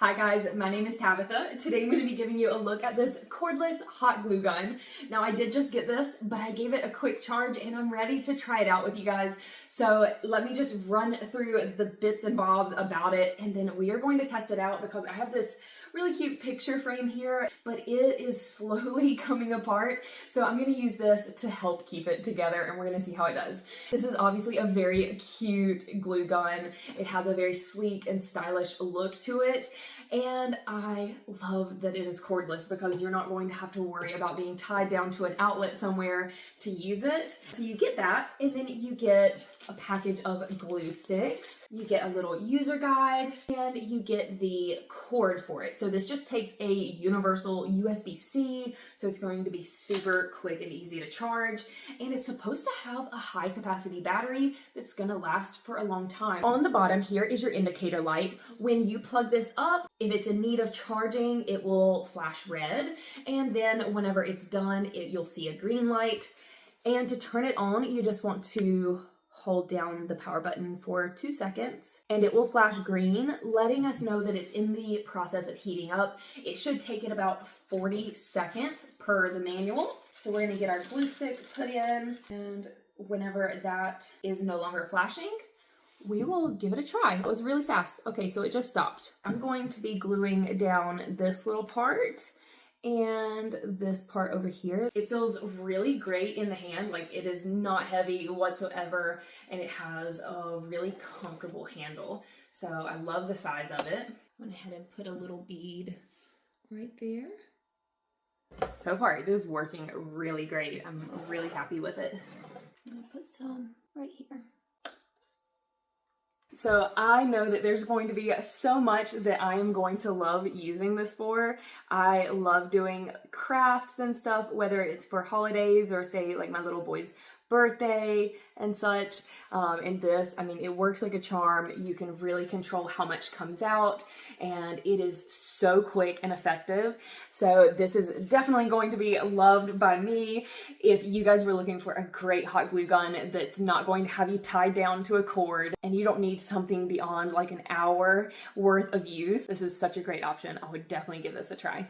Hi guys, my name is Tabitha. Today I'm going to be giving you a look at this cordless hot glue gun. Now I did just get this, but I gave it a quick charge and I'm ready to try it out with you guys. So let me just run through the bits and bobs about it and then we are going to test it out because I have this really cute picture frame here, but it is slowly coming apart. So I'm going to use this to help keep it together and we're going to see how it does. This is obviously a very cute glue gun. It has a very sleek and stylish look to it. And I love that it is cordless because you're not going to have to worry about being tied down to an outlet somewhere to use it. So you get that, and then you get a package of glue sticks. You get a little user guide, and you get the cord for it. So this just takes a universal USB-C, so it's going to be super quick and easy to charge. And it's supposed to have a high capacity battery that's gonna last for a long time. On the bottom here is your indicator light. When you plug this up, if it's in need of charging, it will flash red. And then whenever it's done, you'll see a green light. And to turn it on, you just want to hold down the power button for 2 seconds and it will flash green, letting us know that it's in the process of heating up. It should take it about 40 seconds per the manual. So we're gonna get our glue stick put in, and whenever that is no longer flashing, we will give it a try. It was really fast. Okay, so it just stopped. I'm going to be gluing down this little part and this part over here. It feels really great in the hand. Like, it is not heavy whatsoever and it has a really comfortable handle. So I love the size of it. I went ahead and put a little bead right there. So far it is working really great. I'm really happy with it. I'm gonna put some right here. So I know that there's going to be so much that I am going to love using this for. I love doing crafts and stuff, whether it's for holidays or say like my little boy's birthday and such. And this, I mean, it works like a charm. You can really control how much comes out and it is so quick and effective. So this is definitely going to be loved by me. If you guys were looking for a great hot glue gun that's not going to have you tied down to a cord and you don't need something beyond like an hour worth of use, this is such a great option. I would definitely give this a try.